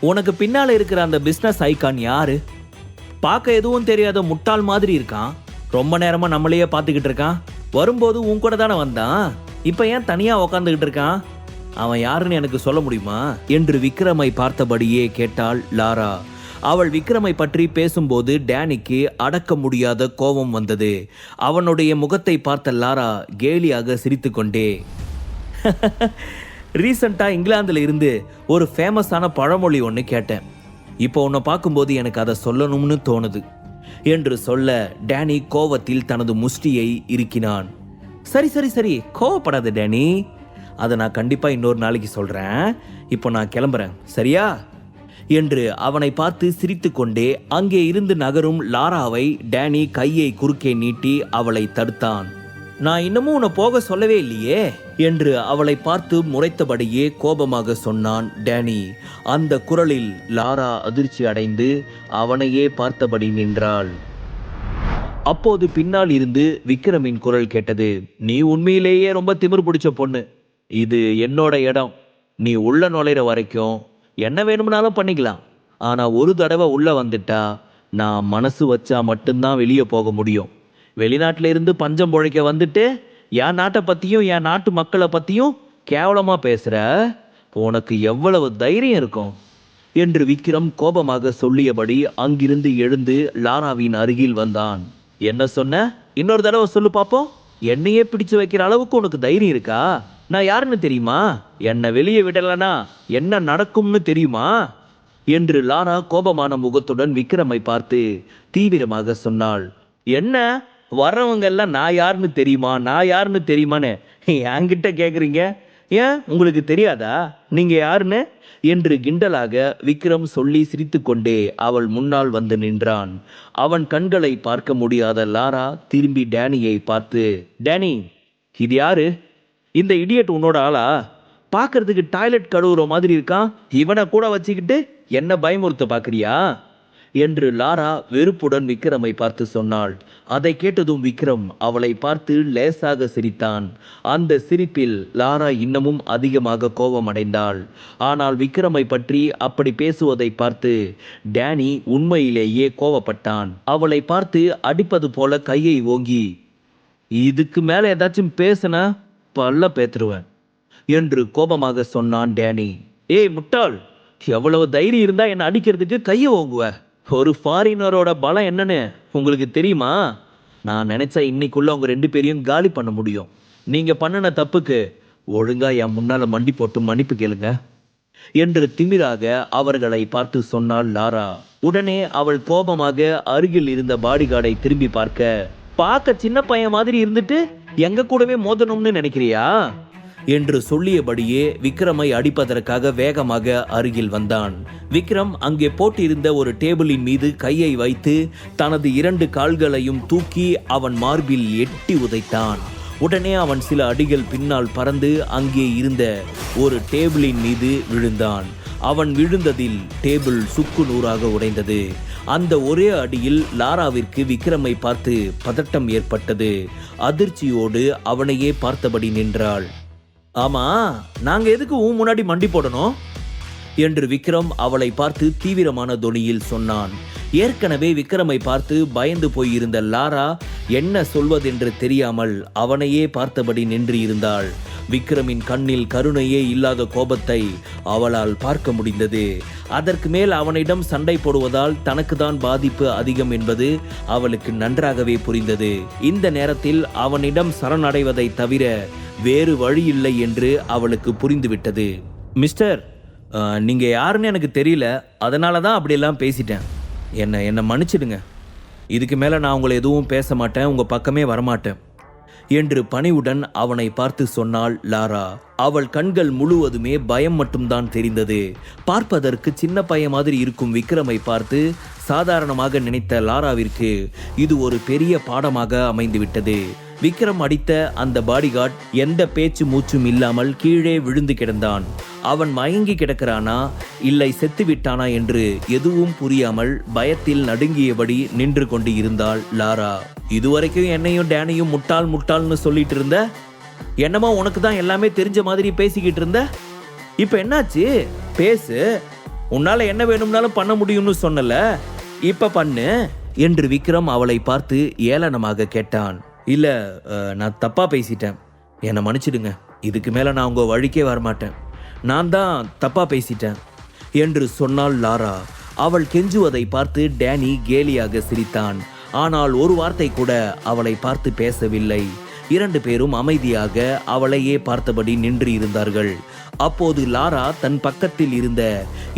உனக்கு பின்னால இருக்கிற அந்த பிசினஸ் ஐகான் யாரு? பார்க்க எதுவும் தெரியாத முட்டாள் மாதிரி இருக்கான். ரொம்ப நேரமா நம்மளையே பார்த்துக்கிட்டு இருக்கான். வரும்போது உன் கூட தானே வந்தான். இப்ப ஏன் தனியா உக்காந்துக்கிட்டு இருக்கான்? அவன் யாருன்னு எனக்கு சொல்ல முடியுமா என்று விக்ரமை பார்த்தபடியே கேட்டாள் லாரா. அவள் விக்ரமை பற்றி பேசும்போது டேனிக்கு அடக்க முடியாத கோபம் வந்தது. அவனுடைய முகத்தை பார்த்த லாரா கேலியாக சிரித்துக்கொண்டே, ரீசண்டா இங்கிலாந்துல இருந்து ஒரு ஃபேமஸான பழமொழி ஒன்று கேட்டேன். இப்போ உன்னை பார்க்கும்போது எனக்கு அதை சொல்லணும்னு தோணுது என்று சொல்ல டேனி கோவத்தில் தனது முஷ்டியை இறுக்கினான். சரி சரி சரி, கோவப்படாத டேனி, அதை நான் கண்டிப்பா இன்னொரு நாளைக்கு சொல்றேன். இப்போ நான் கிளம்புறேன், சரியா என்று அவனை பார்த்து சிரித்துக்கொண்டே அங்கே இருந்து நகரும் லாராவை டேனி கையை குறுக்கே நீட்டி அவளை தடுத்தான். நான் இன்னமும் உன்னை போக சொல்லவே இல்லையே என்று அவளை பார்த்து முறைத்தபடியே கோபமாக சொன்னான் டேனி. அந்த குரலில் லாரா அதிர்ச்சி அடைந்து அவனையே பார்த்தபடி நின்றாள். அப்போது பின்னால் இருந்து விக்ரமின் குரல் கேட்டது. நீ உண்மையிலேயே ரொம்ப திமிர் பிடிச்ச பொண்ணு. இது என்னோட இடம். நீ உள்ள நுழைற வரைக்கும் என்ன வேணும்னாலும் பண்ணிக்கலாம். ஆனா ஒரு தடவை உள்ள வந்துட்டா நான் மனசு வச்சா மட்டும்தான் வெளியே போக முடியும். வெளிநாட்டில இருந்து பஞ்சம் பொழைக்க வந்துட்டு என் நாட்டை பத்தியும் என் நாட்டு மக்களை பத்தியும் கேவலமா பேசுற, உனக்கு எவ்வளவு தைரியம் இருக்கும் என்று விக்ரம் கோபமாக சொல்லியபடி அங்கிருந்து எழுந்து லாராவின் அருகில் வந்தான். என்ன சொன்ன? இன்னொரு தடவை சொல்லு பாப்போம். என்னையே பிடிச்சு வைக்கிற அளவுக்கு உனக்கு தைரியம் இருக்கா? நான் யாருன்னு தெரியுமா? என்னை வெளியே விடலனா என்ன நடக்கும்னு தெரியுமா என்று லாரா கோபமான முகத்துடன் விக்ரமை பார்த்து தீவிரமாக சொன்னாள். என்ன வர்றவங்க எல்லாம் நான் யாருன்னு தெரியுமா நான் யாருன்னு தெரியுமான்னு என்கிட்ட கேட்குறீங்க? ஏன் உங்களுக்கு தெரியாதா நீங்க யாருன்னு என்று கிண்டலாக விக்ரம் சொல்லி சிரித்துக்கொண்டே அவள் முன்னால் வந்து நின்றான். அவன் கண்களை பார்க்க முடியாத லாரா திரும்பி டேனியை பார்த்து, டேனி, இது யாரு? இந்த இடியட் உன்னோட ஆளா? பார்க்கறதுக்கு டாய்லெட் கழுவுற மாதிரி இருக்கான். இவனை கூட வச்சுக்கிட்டு என்ன பயமுறுத்த பார்க்குறியா என்று லாரா வெறுப்புடன் விக்ரமை பார்த்து சொன்னாள். அதை கேட்டதும் விக்ரம் அவளை பார்த்து லேசாக சிரித்தான். அந்த சிரிப்பில் லாரா இன்னமும் அதிகமாக கோபமடைந்தாள். ஆனால் விக்ரமை பற்றி அப்படி பேசுவதை பார்த்து டேனி உண்மையிலேயே கோபப்பட்டான். அவளை பார்த்து அடிப்பது போல கையை ஓங்கி, இதுக்கு மேல ஏதாச்சும் பேசுனா பல்ல பேத்துருவேன் என்று கோபமாக சொன்னான் டேனி. ஏய் முட்டாள், எவ்வளவு தைரியம் இருந்தா என்னை அடிக்கிறதுக்கு கையை ஓங்குவ? ஒரு ஃபாரினரோட பலம் என்னன்னு உங்களுக்கு தெரியுமா? நான் நினைச்சா இன்னைக்குள்ள உங்க 2 பேரையும் காலி பண்ண முடியும். நீங்க பண்ணின தப்புக்கு ஒழுங்கா என் முன்னால மண்டி போட்டு மன்னிப்பு கேளுங்க என்று திமிராக அவர்களை பார்த்து சொன்னாள் லாரா. உடனே அவள் கோபமாக அருகில் இருந்த பாடிகார்டை திரும்பி பார்க்க சின்ன பையன் மாதிரி இருந்துட்டு எங்க கூடவே மோதணும்னு நினைக்கிறியா என்று சொல்லியபடியே விக்ரமை அடிப்பதற்காக வேகமாக அருகில் வந்தான். விக்ரம் அங்கே போட்டிருந்த ஒரு டேபிளின் மீது கையை வைத்து தனது 2 கால்களையும் தூக்கி அவன் மார்பில் எட்டி உதைத்தான். உடனே அவன் சில அடிகள் பின்னால் பறந்து அங்கே இருந்த ஒரு டேபிளின் மீது விழுந்தான். அவன் விழுந்ததில் டேபிள் சுக்கு நூறாக உடைந்தது. அந்த ஒரே அடியில் லாராவிற்கு விக்ரமை பார்த்து பதட்டம் ஏற்பட்டது. அதிர்ச்சியோடு அவனையே பார்த்தபடி நின்றாள். ஆமா, நாங்க எதுக்கு முன்னாடி மண்டி போடணும் என்று விக்ரம் அவளை பார்த்து தீவிரமான தொனியில் சொன்னான். ஏற்கனவே விக்ரமை பார்த்து பயந்து போயிருந்த லாரா என்ன சொல்வதென்று தெரியாமல் அவனையே பார்த்தபடி நின்று இருந்தாள். விக்ரமின் கண்ணில் கருணையே இல்லாத கோபத்தை அவளால் பார்க்க முடிந்தது. அதற்கு மேல் அவனிடம் சண்டை போடுவதால் தனக்கு தான் பாதிப்பு அதிகம் என்பது அவளுக்கு நன்றாகவே புரிந்தது. இந்த நேரத்தில் அவனிடம் சரணடைவதை தவிர வேறு வழி இல்லை என்று அவளுக்கு புரிந்துவிட்டது. மிஸ்டர், நீங்க யாருன்னு எனக்கு தெரியல, அதனால தான் அப்படியெல்லாம் பேசிட்டேன். என்னை மன்னிச்சிடுங்க. இதுக்கு மேல நான் உங்களை எதுவும் பேச மாட்டேன், உங்க பக்கமே வரமாட்டேன் என்று பணிவுடன் அவனை பார்த்து சொன்னாள் லாரா. அவள் கண்கள் முழுவதுமே பயம் மட்டும்தான் தெரிந்தது. பார்ப்பதற்கு சின்ன பையன் மாதிரி இருக்கும் விக்ரமை பார்த்து சாதாரணமாக நினைத்த லாராவிற்கு இது ஒரு பெரிய பாடமாக அமைந்துவிட்டது. விக்ரம் அடித்த அந்த பாடிகார்ட் எந்த பேச்சு மூச்சும் இல்லாமல் கீழே விழுந்து கிடந்தான். அவன் மயங்கி கிடக்கிறானா இல்லை செத்து விட்டானா என்று எதுவும் புரியாமல் பயத்தில் நடுங்கியபடி நின்று கொண்டு இருந்தாள் லாரா. இதுவரைக்கும் என்னையும் டேனியும் முட்டாள்னு சொல்லிட்டு இருந்த, என்னமோ உனக்கு தான் எல்லாமே தெரிஞ்ச மாதிரி பேசிக்கிட்டு இருந்த. இப்ப என்னாச்சு? பேசு. உன்னால என்ன வேணும்னாலும் பண்ண முடியும்னு சொன்னல, இப்ப பண்ணு என்று விக்ரம் அவளை பார்த்து ஏளனமாக கேட்டான். இல்ல, நான் தப்பா பேசிட்டேன், என்னை மன்னிச்சிடுங்க. இதுக்கு மேல நான் உங்க வழிக்கே வரமாட்டேன். நான் தான் தப்பா பேசிட்டேன் என்று சொன்னாள் லாரா. அவள் கெஞ்சுவதை பார்த்து டேனி கேலியாக சிரித்தான். ஆனால் ஒரு வார்த்தை கூட அவளை பார்த்து பேசவில்லை. 2 பேரும் அமைதியாக அவளையே பார்த்தபடி நின்று இருந்தார்கள். அப்போது லாரா தன் பக்கத்தில் இருந்த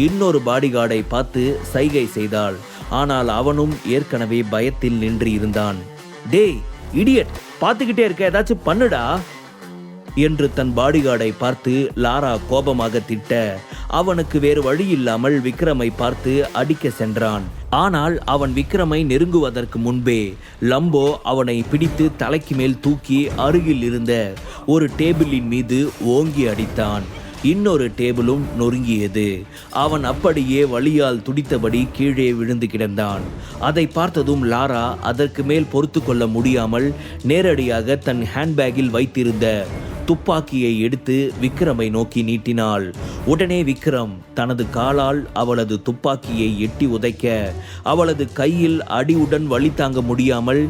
இன்னொரு பாடிகார்டை பார்த்து சைகை செய்தாள். ஆனால் அவனும் ஏற்கனவே பயத்தில் நின்று இருந்தான். டேய் இடியட், பார்த்துக்கிட்டே இருக்க, ஏதாச்சும் பண்ணுடா என்று தன் பாடிகார்டை பார்த்து லாரா கோபமாக திட்ட, அவனுக்கு வேறு வழி இல்லாமல் விக்ரமை பார்த்து அடிக்க சென்றான். ஆனால் அவன் விக்ரமை நெருங்குவதற்கு முன்பே லம்போ அவனை பிடித்து தலைக்கு மேல் தூக்கி அருகில் இருந்த ஒரு டேபிளின் மீது ஓங்கி அடித்தான். இன்னொரு டேபிளும் நொறுங்கியது. அவன் அப்படியே வலியால் துடித்தபடி கீழே விழுந்து கிடந்தான். அதை பார்த்ததும் லாரா அதற்கு மேல் பொறுத்து கொள்ள முடியாமல் நேரடியாக தன் ஹேண்ட்பேக்கில் வைத்திருந்த துப்பாக்கியை எடுத்து விக்ரமை நோக்கி நீட்டினாள். உடனே விக்ரம் தனது காலால் அவளது துப்பாக்கியை எட்டி உதைக்க, அவளது கையில் அடியுடன் வலி தாங்க முடியாமல்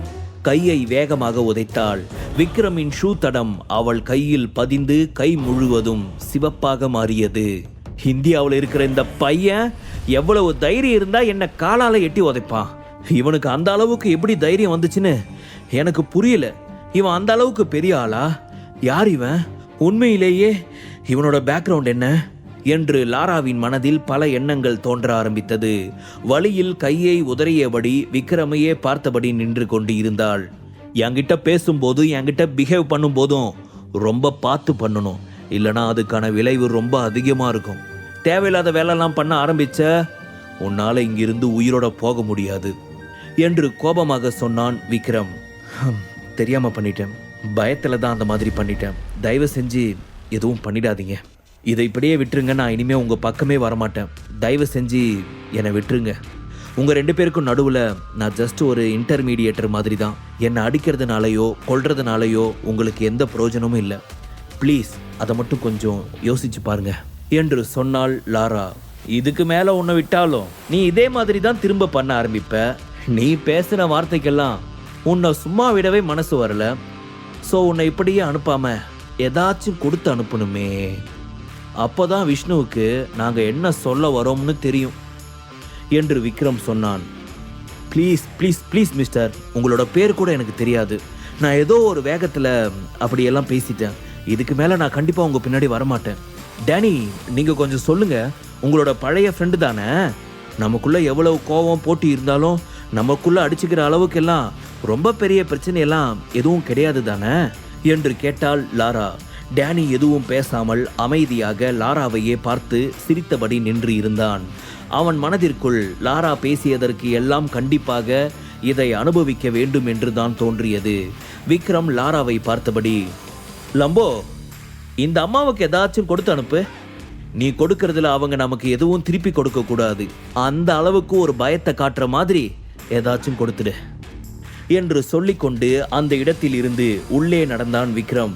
கையை வேகமாக உதைத்தாள். விக்ரமின் ஷூ தடம் அவள் கையில் பதிந்து கை முழுவதும் சிவப்பாக மாறியது. இந்தியாவில் இருக்கிற இந்த பையன் எவ்வளவு தைரியம் இருந்தா என்ன காலால எட்டி உதைப்பான்? இவனுக்கு அந்த அளவுக்கு எப்படி தைரியம் வந்துச்சுன்னு எனக்கு புரியல. இவன் அந்த அளவுக்கு பெரிய ஆளா? யார் இவன்? உண்மையிலேயே இவனோட பேக்ரவுண்ட் என்ன என்று லாராவின் மனதில் பல எண்ணங்கள் தோன்ற ஆரம்பித்தது. வழியில் கையை உதறியபடி விக்ரமையே பார்த்தபடி நின்று கொண்டு இருந்தாள். என்கிட்ட பேசும்போது, என்கிட்ட பிஹேவ் பண்ணும் போதும் ரொம்ப பார்த்து பண்ணணும், இல்லைனா அதுக்கான விளைவு ரொம்ப அதிகமாக இருக்கும். தேவையில்லாத வேலைலாம் பண்ண ஆரம்பிச்ச உன்னால இங்கிருந்து உயிரோட போக முடியாது என்று கோபமாக சொன்னான் விக்ரம். தெரியாம பண்ணிட்டேன், பயத்தில் தான் அந்த மாதிரி பண்ணிட்டேன். தயவு செஞ்சு எதுவும் பண்ணிடாதீங்க. இதை இப்படியே விட்டுருங்க. நான் இனிமேல் உங்கள் பக்கமே வரமாட்டேன். தயவு செஞ்சு என்னை விட்டுருங்க. உங்கள் 2 பேருக்கும் நடுவில் நான் ஜஸ்ட் ஒரு இன்டர்மீடியேட்டர் மாதிரி தான். என்னை அடிக்கிறதுனாலையோ கொல்றதுனாலையோ உங்களுக்கு எந்த பிரயோஜனமும் இல்லை. ப்ளீஸ் அதை மட்டும் கொஞ்சம் யோசிச்சு பாருங்க என்று சொன்னாள் லாரா. இதுக்கு மேலே உன்னை விட்டாலும் நீ இதே மாதிரி தான் திரும்ப பண்ண ஆரம்பிப்ப. நீ பேசின வார்த்தைக்கெல்லாம் உன்னை சும்மா விடவே மனசு வரல. ஸோ உன்னை இப்படியே அனுப்பாம ஏதாச்சும் கொடுத்து அனுப்பணுமே. அப்போதான் விஷ்ணுவுக்கு நாங்கள் என்ன சொல்ல வரோம்னு தெரியும் என்று விக்ரம் சொன்னான். ப்ளீஸ் ப்ளீஸ் ப்ளீஸ் மிஸ்டர், உங்களோட பேர் கூட எனக்கு தெரியாது. நான் ஏதோ ஒரு வேகத்தில் அப்படியெல்லாம் பேசிட்டேன். இதுக்கு மேலே நான் கண்டிப்பாக உங்கள் பின்னாடி வரமாட்டேன். டேனி, நீங்கள் கொஞ்சம் சொல்லுங்கள். உங்களோட பழைய ஃப்ரெண்டு தானே? நமக்குள்ளே எவ்வளவு கோபம் போட்டி இருந்தாலும் நமக்குள்ளே அடிச்சுக்கிற அளவுக்கெல்லாம் ரொம்ப பெரிய பிரச்சனையெல்லாம் எதுவும் கிடையாது தானே என்று கேட்டாள் லாரா. டேனி எதுவும் பேசாமல் அமைதியாக லாராவையே பார்த்து சிரித்தபடி நின்று இருந்தான். அவன் மனதிற்குள் லாரா பேசியதற்கு எல்லாம் கண்டிப்பாக இதை அனுபவிக்க வேண்டும் என்று தான் தோன்றியது. விக்ரம் லாராவை பார்த்தபடி, லம்போ, இந்த அம்மாவுக்கு ஏதாச்சும் கொடுத்து அனுப்பு. நீ கொடுக்கறதுல அவங்க நமக்கு எதுவும் திருப்பி கொடுக்க கூடாது. அந்த அளவுக்கு ஒரு பயத்தை காட்டுற மாதிரி ஏதாச்சும் கொடுத்துடு என்று சொல்லிக்கொண்டு அந்த இடத்தில் இருந்து உள்ளே நடந்தான் Vikram.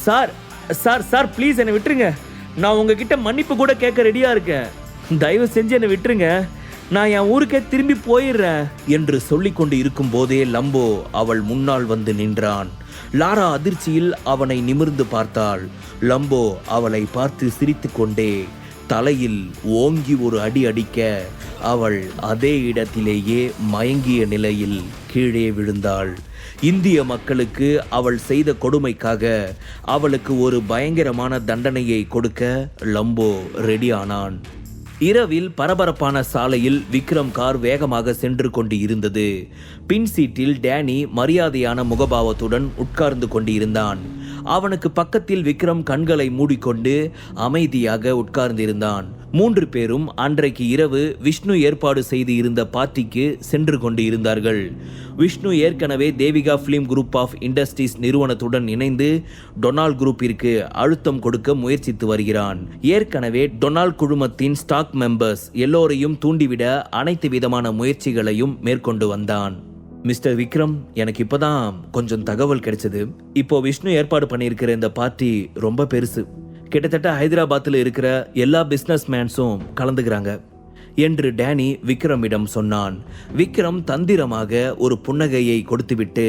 Sir sir sir please என்னை விட்டுருங்க. நான் உங்ககிட்ட மன்னிப்பு கூட கேட்க ரெடியா இருக்கேன். தயவு செஞ்சு என்னை விட்டுருங்க. நான் என் ஊருக்கே திரும்பி போயிடுறேன் என்று சொல்லிக்கொண்டு இருக்கும் போதே லம்போ அவள் முன்னால் வந்து நின்றான். லாரா அதிர்ச்சியில் அவனை நிமிர்ந்து பார்த்தாள். லம்போ அவளை பார்த்து சிரித்து கொண்டே தலையில் ஓங்கி ஒரு அடி அடிக்க அவள் அதே இடத்திலேயே மயங்கிய நிலையில் கீழே விழுந்தாள். இந்திய மக்களுக்கு அவள் செய்த கொடுமைக்காக அவளுக்கு ஒரு பயங்கரமான தண்டனையை கொடுக்க லம்போ ரெடி ஆனான். இரவில் பரபரப்பான சாலையில் விக்ரம் கார் வேகமாக சென்று கொண்டு இருந்தது. பின் சீட்டில் டேனி மரியாதையான முகபாவத்துடன் உட்கார்ந்து கொண்டிருந்தான். அவனுக்கு பக்கத்தில் விக்ரம் கண்களை மூடிக்கொண்டு அமைதியாக உட்கார்ந்திருந்தான். 3 பேரும் அன்றைக்கு இரவு விஷ்ணு ஏற்பாடு செய்து இருந்த பார்ட்டிக்கு சென்று கொண்டு இருந்தார்கள். விஷ்ணு ஏற்கனவே Devika film group of industries நிறுவனத்துடன் இணைந்து டொனால்ட் குரூப்பிற்கு அழுத்தம் கொடுக்க முயற்சித்து வருகிறான். ஏற்கனவே டொனால்ட் குழுமத்தின் ஸ்டாக் மெம்பர்ஸ் எல்லோரையும் தூண்டிவிட அனைத்து விதமான முயற்சிகளையும் மேற்கொண்டு வந்தான். மிஸ்டர் விக்ரம், எனக்கு இப்போதான் கொஞ்சம் தகவல் கிடைச்சது. இப்போ விஷ்ணு ஏற்பாடு பண்ணியிருக்கிற இந்த பார்ட்டி ரொம்ப பெருசு. கிட்டத்தட்ட ஹைதராபாத்தில் இருக்கிற எல்லா பிஸ்னஸ் மேன்ஸும் கலந்துக்கிறாங்க என்று டேனி விக்ரமிடம் சொன்னான். விக்ரம் தந்திரமாக ஒரு புன்னகையை கொடுத்துவிட்டு,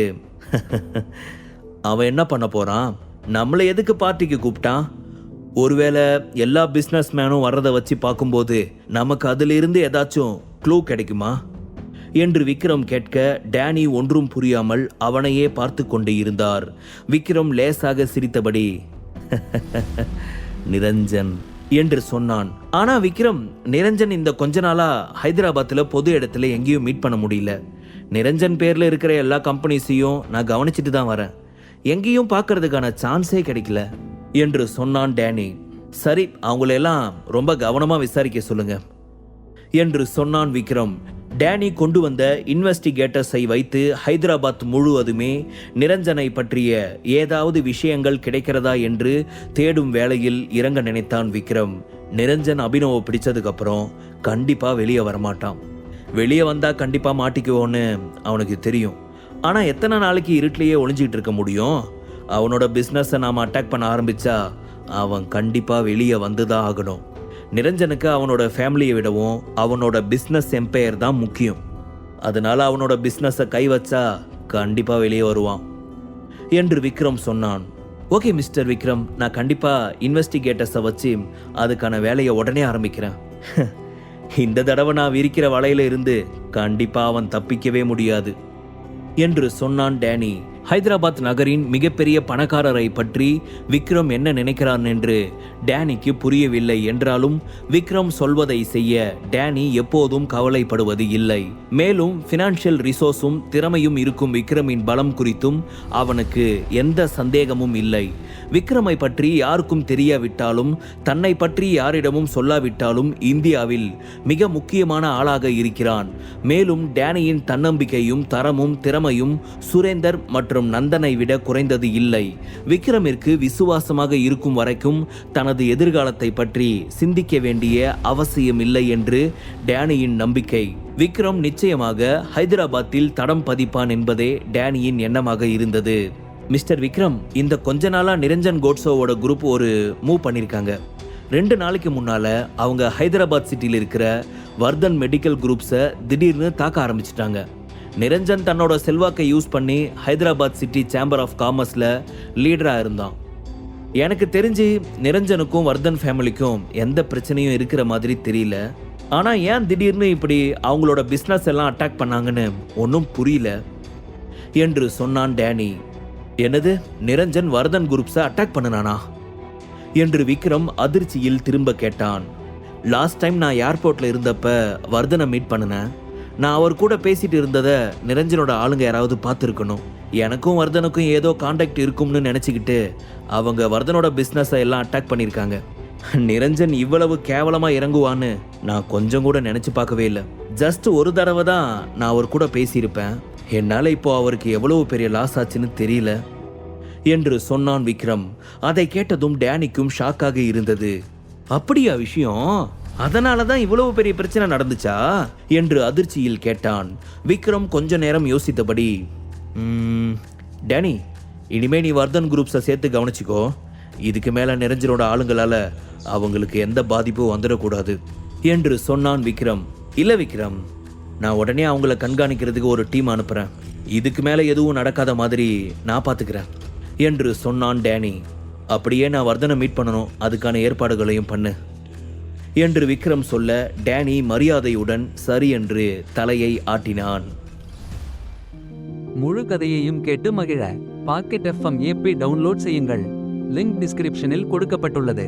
அவன் என்ன பண்ண போறான், நம்மளை எதுக்கு பார்ட்டிக்கு கூப்பிட்டான், ஒருவேளை எல்லா பிஸ்னஸ் மேனும் வர்றதை வச்சு பார்க்கும்போது நமக்கு அதிலிருந்து ஏதாச்சும் க்ளூ கிடைக்குமா என்று விக்ரம் கேட்க, டேனி ஒன்றும் புரியாமல் அவனையே பார்த்து கொண்டு இருந்தார். விக்ரம் லேசாக சிரித்தபடி நிரஞ்சன் என்று சொன்னான். ஆனா விக்ரம், நிரஞ்சன் இந்த கொஞ்ச நாளா ஹைதராபாத்தில் பொது இடத்துல எங்கேயும் மீட் பண்ண முடியல. நிரஞ்சன் பேர்ல இருக்கிற எல்லா கம்பெனிஸையும் நான் கவனிச்சுட்டு தான் வரேன், எங்கேயும் பார்க்கறதுக்கான சான்ஸே கிடைக்கல என்று சொன்னான் டேனி. சரி, அவங்களெல்லாம் ரொம்ப கவனமா விசாரிக்க சொல்லுங்க என்று சொன்னான் விக்ரம். டேனி கொண்டு வந்த இன்வெஸ்டிகேட்டர்ஸை வைத்து ஹைதராபாத் முழுவதுமே நிரஞ்சனை பற்றிய ஏதாவது விஷயங்கள் கிடைக்கிறதா என்று தேடும் வேளையில் இறங்க நினைத்தான் விக்ரம். நிரஞ்சன் அபினவை பிடிச்சதுக்கு அப்புறம் கண்டிப்பா வெளியே வரமாட்டான். வெளியே வந்தா கண்டிப்பா மாட்டிக்குவோன்னு அவனுக்கு தெரியும். ஆனா எத்தனை நாளைக்கு இருட்டிலேயே ஒளிஞ்சிட்டு இருக்க முடியும்? அவனோட பிஸ்னஸை நாம அட்டாக் பண்ண ஆரம்பிச்சா அவன் கண்டிப்பா வெளியே வந்துதான் ஆகணும். நிரஞ்சனுக்கு அவனோட ஃபேமிலியை விடவும் அவனோட பிஸ்னஸ் எம்பையர் தான் முக்கியம். அதனால அவனோட பிஸ்னஸை கை வச்சா கண்டிப்பா வெளியே வருவான் என்று விக்ரம் சொன்னான். ஓகே மிஸ்டர் விக்ரம், நான் கண்டிப்பா இன்வெஸ்டிகேட்டர்ஸை வச்சு அதுக்கான வேலையை உடனே ஆரம்பிக்கிறேன். இந்த தடவை நான் விரிக்கிற வலையில இருந்து கண்டிப்பா அவன் தப்பிக்கவே முடியாது என்று சொன்னான் டேனி. ஹைதராபாத் நகரின் மிகப்பெரிய பணக்காரரை பற்றி விக்ரம் என்ன நினைக்கிறான் என்று டேனிக்கு புரியவில்லை. என்றாலும் விக்ரம் சொல்வதை செய்ய டேனி எப்போதும் கவலைப்படுவது இல்லை. மேலும் பினான்சியல் ரிசோர்ஸும் திறமையும் இருக்கும் விக்ரமின் பலம் குறித்தும் அவனுக்கு எந்த சந்தேகமும் இல்லை. விக்ரமை பற்றி யாருக்கும் தெரியாவிட்டாலும், தன்னை பற்றி யாரிடமும் சொல்லாவிட்டாலும் இந்தியாவில் மிக முக்கியமான ஆளாக இருக்கிறான். மேலும் டேனியின் தன்னம்பிக்கையும் தரமும் திறமையும் சுரேந்தர் மற்றும் நந்தனை விட குறைந்தது இல்லை. விக்ரமிற்கு விசுவாசமாக இருக்கும் வரைக்கும் தனது எதிர்காலத்தை பற்றி சிந்திக்க வேண்டிய அவசியம் இல்லை என்று டேனியின் நம்பிக்கை. விக்ரம் நிச்சயமாக ஹைதராபாத்தில் தடம் பதிப்பான் என்பதே டேனியின் எண்ணமாக இருந்தது. மிஸ்டர் விக்ரம், இந்த கொஞ்ச நாளா நிரஞ்சன் கோட்ஸோவோட குரூப் ஒரு மூவ் பண்ணியிருக்காங்க. 2 நாளைக்கு முன்னால அவங்க ஹைதராபாத் சிட்டியில் இருக்கிற வர்தன் மெடிக்கல் குரூப்ஸை திடீர்னு தாக்க ஆரம்பிச்சிட்டாங்க. நிரஞ்சன் தன்னோட செல்வாக்கை யூஸ் பண்ணி ஹைதராபாத் சிட்டி சேம்பர் ஆஃப் காமர்ஸில் லீடராக இருந்தான். எனக்கு தெரிஞ்சு நிரஞ்சனுக்கும் வர்தன் ஃபேமிலிக்கும் எந்த பிரச்சனையும் இருக்கிற மாதிரி தெரியல. ஆனால் ஏன் திடீர்னு இப்படி அவங்களோட பிஸ்னஸ் எல்லாம் அட்டாக் பண்ணாங்கன்னு ஒன்றும் புரியல என்று சொன்னான் டேனி. என்னது, நிரஞ்சன் வர்தன் குரூப்ஸை அட்டாக் பண்ணனானா என்று விக்ரம் அதிர்ச்சியில் திரும்ப கேட்டான். லாஸ்ட் டைம் நான் ஏர்போர்ட்ல இருந்தப்ப வர்தனை மீட் பண்ணினேன். நான் அவர் கூட பேசிட்டு இருந்ததை நிரஞ்சனோட ஆளுங்க யாராவது பார்த்துருக்கணும். எனக்கும் வர்தனுக்கும் ஏதோ கான்டாக்ட் இருக்கும்னு நினச்சிக்கிட்டு அவங்க வர்தனோட பிஸ்னஸை எல்லாம் அட்டாக் பண்ணியிருக்காங்க. நிரஞ்சன் இவ்வளவு கேவலமா இறங்குவான்னு நான் கொஞ்சம் கூட நினைச்சு பார்க்கவே இல்லை. ஜஸ்ட் ஒரு தடவை தான் நான் அவர் கூட பேசியிருப்பேன். என்னால் இப்போ அவருக்கு எவ்வளவு பெரிய லாஸ் ஆச்சுன்னு தெரியல என்று சொன்னான் விக்ரம். அதை கேட்டதும் டேனிக்கும் ஷாக்காக இருந்தது. அப்படியா விஷயம்? அதனால தான் இவ்வளவு பெரிய பிரச்சனை நடந்துச்சா என்று அதிர்ச்சியில் கேட்டான். விக்ரம் கொஞ்ச நேரம் யோசித்தபடி, டேனி, இனிமே நீ வர்தன் குரூப்ஸை சேர்த்து கவனிச்சுக்கோ. இதுக்கு மேல நிரஞ்சனோட ஆளுங்களால அவங்களுக்கு எந்த பாதிப்பும் வந்துடக்கூடாது என்று சொன்னான் விக்ரம். இல்ல விக்ரம், நான் உடனே அவங்கள கண்காணிக்கிறதுக்கு ஒரு டீம் அனுப்புறேன். இதுக்கு மேல எதுவும் நடக்காத மாதிரி நான் பார்த்துக்கிறேன் என்று சொன்னான் டேனி. அப்படியே நான் வர்தனை மீட் பண்ணணும், அதுக்கான ஏற்பாடுகளையும் பண்ணு என்று விக்ரம் சொல்ல டேனி மரியாதையுடன் சரி என்று தலையை ஆட்டினான். முழு கதையையும் கேட்டு மகிழ பாக்கெட் FM ஆப்பை டவுன்லோட் செய்யுங்கள். லிங்க் டிஸ்கிரிப்ஷனில் கொடுக்கப்பட்டுள்ளது.